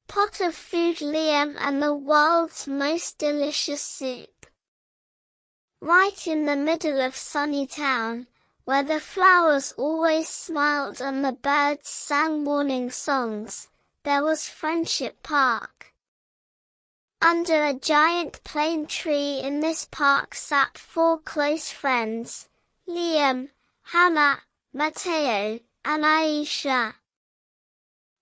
pot of food, Liam, and the world's most delicious soup. Right in the middle of sunny town, where the flowers always smiled and the birds sang morning songs, there was Friendship Park. Under a giant plane tree in this park sat 4 close friends, Liam, Hannah, Matteo, and Aisha.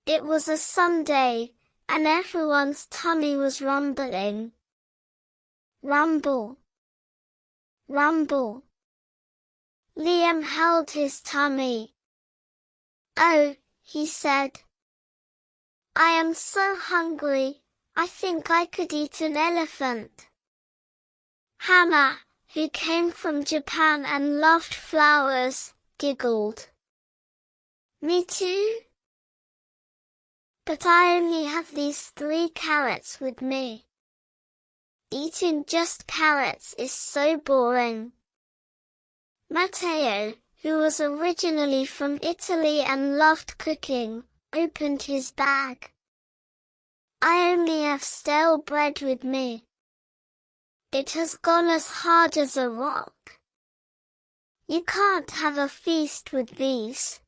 It was a Sunday, and everyone's tummy was rumbling. Rumble. Rumble. Liam held his tummy. "Oh," he said. "I am so hungry, I think I could eat an elephant." Hannah, who came from Japan and loved flowers, giggled. "Me too? But I only have these 3 carrots with me. Eating just carrots is so boring." Matteo, who was originally from Italy and loved cooking, opened his bag. "I only have stale bread with me. It has gone as hard as a rock. You can't have a feast with these."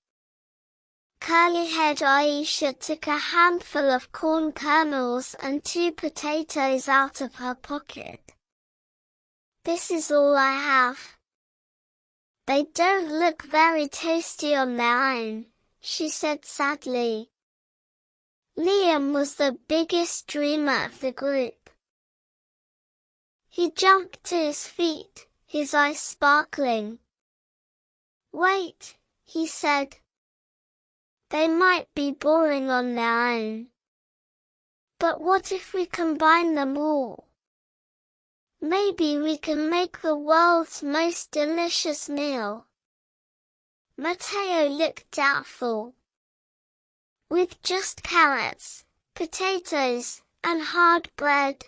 Curly-haired Aisha took a handful of corn kernels and 2 potatoes out of her pocket. "This is all I have. They don't look very tasty on their own," she said sadly. Liam was the biggest dreamer of the group. He jumped to his feet, his eyes sparkling. "Wait," he said. "They might be boring on their own. But what if we combine them all? Maybe we can make the world's most delicious meal." Matteo looked doubtful. "With just carrots, potatoes, and hard bread?"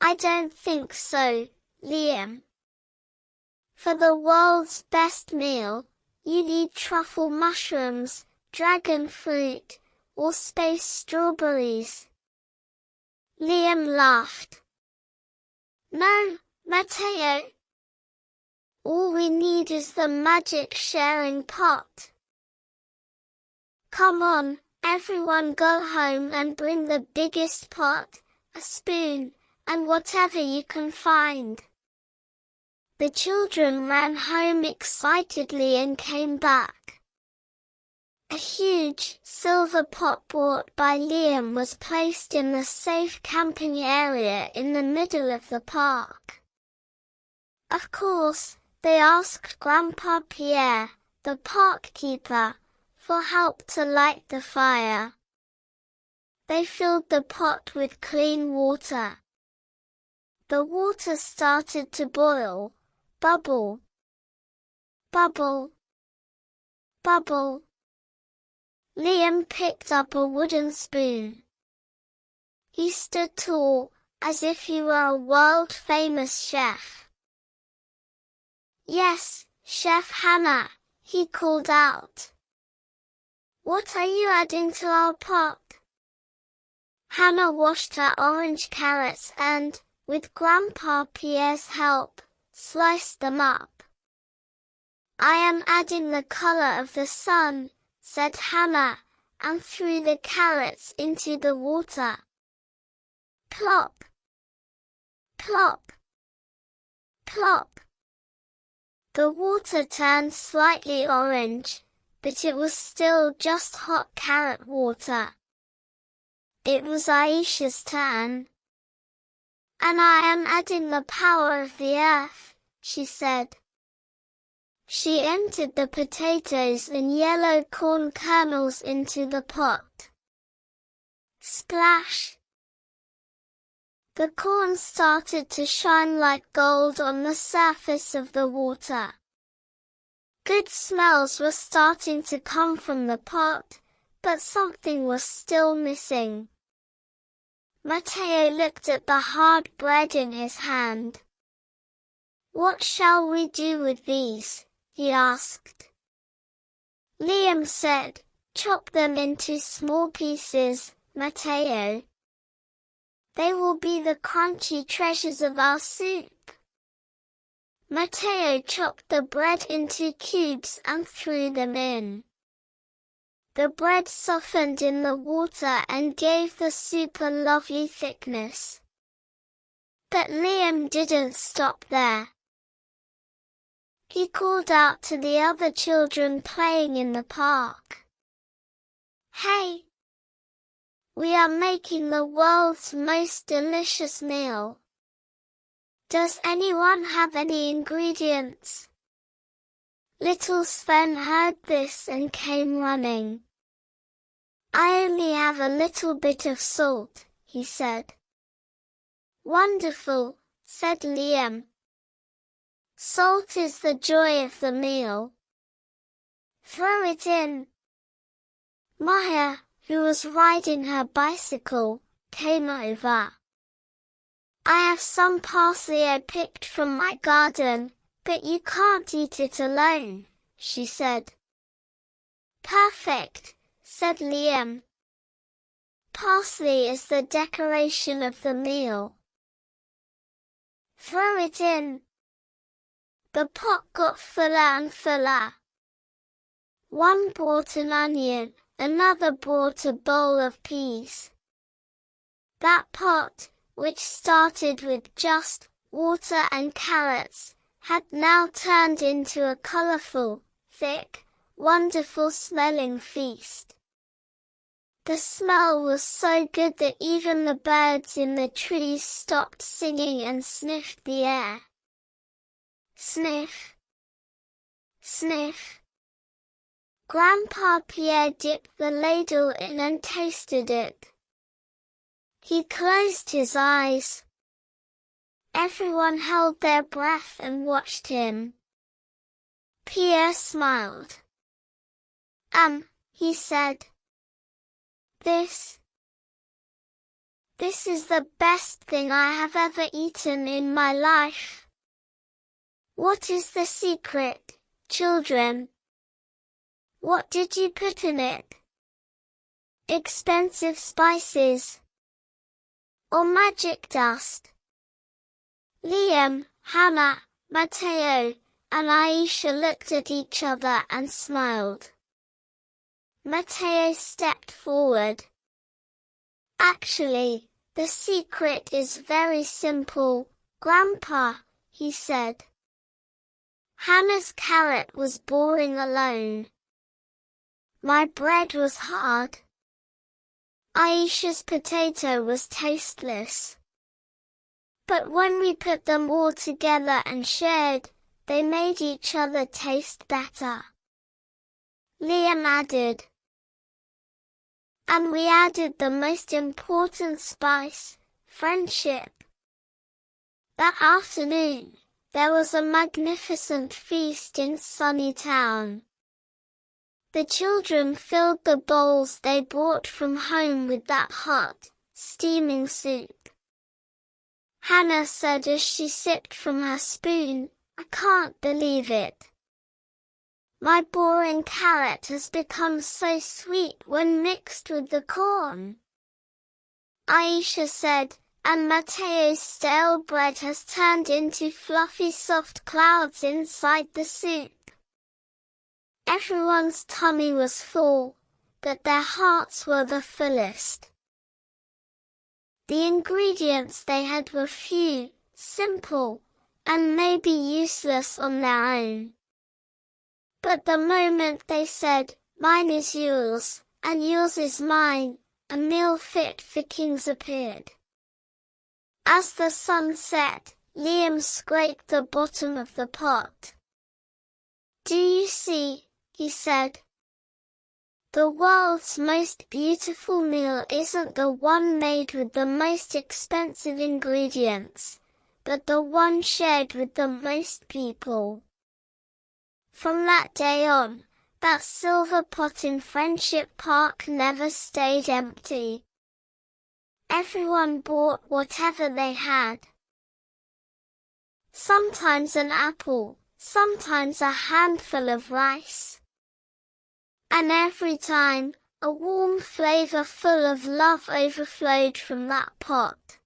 "I don't think so, Liam. For the world's best meal, you need truffle mushrooms, dragon fruit, or space strawberries." Liam laughed. "No, Matteo. All we need is the magic sharing pot. Come on, everyone, go home and bring the biggest pot, a spoon, and whatever you can find." The children ran home excitedly and came back. A huge silver pot brought by Liam was placed in the safe camping area in the middle of the park. Of course, they asked Grandpa Pierre, the park keeper, for help to light the fire. They filled the pot with clean water. The water started to boil, bubble, bubble, bubble. Liam picked up a wooden spoon. He stood tall, as if he were a world-famous chef. "Yes, Chef Hannah," he called out. "What are you adding to our pot?" Hannah washed her orange carrots and, with Grandpa Pierre's help, sliced them up. "I am adding the color of the sun," said Hannah, and threw the carrots into the water. Plop! Plop! Plop! The water turned slightly orange, but it was still just hot carrot water. It was Aisha's turn. "And I am adding the power of the earth," she said. She emptied the potatoes and yellow corn kernels into the pot. Splash! The corn started to shine like gold on the surface of the water. Good smells were starting to come from the pot, but something was still missing. Matteo looked at the hard bread in his hand. "What shall we do with these?" he asked. Liam said, "Chop them into small pieces, Mateo. They will be the crunchy treasures of our soup. Mateo chopped the bread into cubes and threw them in. The bread softened in the water and gave the soup a lovely thickness. But Liam didn't stop there. He called out to the other children playing in the park. "Hey! We are making the world's most delicious meal. Does anyone have any ingredients?" Little Sven heard this and came running. "I only have a little bit of salt," he said. "Wonderful," said Liam. "Salt is the joy of the meal. Throw it in." Maya, who was riding her bicycle, came over. "I have some parsley I picked from my garden, but you can't eat it alone," she said. "Perfect," said Liam. "Parsley is the decoration of the meal. Throw it in." The pot got fuller and fuller. One brought an onion, another brought a bowl of peas. That pot, which started with just water and carrots, had now turned into a colorful, thick, wonderful-smelling feast. The smell was so good that even the birds in the trees stopped singing and sniffed the air. Sniff! Sniff! Grandpa Pierre dipped the ladle in and tasted it. He closed his eyes. Everyone held their breath and watched him. Pierre smiled. He said. This is the best thing I have ever eaten in my life." "What is the secret, children? What did you put in it? Expensive spices? Or magic dust?" Liam, Hannah, Mateo, and Aisha looked at each other and smiled. Mateo stepped forward. "Actually, the secret is very simple, Grandpa," he said. "Hannah's carrot was boring alone. My bread was hard. Aisha's potato was tasteless. But when we put them all together and shared, they made each other taste better." Liam added. "And we added the most important spice, friendship." That afternoon, there was a magnificent feast in Sunny Town. The children filled the bowls they brought from home with that hot, steaming soup. Hannah said as she sipped from her spoon, "I can't believe it. My boring carrot has become so sweet when mixed with the corn." Aisha said, "And Mateo's stale bread has turned into fluffy soft clouds inside the soup." Everyone's tummy was full, but their hearts were the fullest. The ingredients they had were few, simple, and maybe useless on their own. But the moment they said, "Mine is yours, and yours is mine," a meal fit for kings appeared. As the sun set, Liam scraped the bottom of the pot. "Do you see?" he said. "The world's most beautiful meal isn't the one made with the most expensive ingredients, but the one shared with the most people." From that day on, that silver pot in Friendship Park never stayed empty. Everyone bought whatever they had. Sometimes an apple, sometimes a handful of rice. And every time, A warm flavor full of love overflowed from that pot.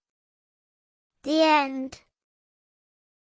The end.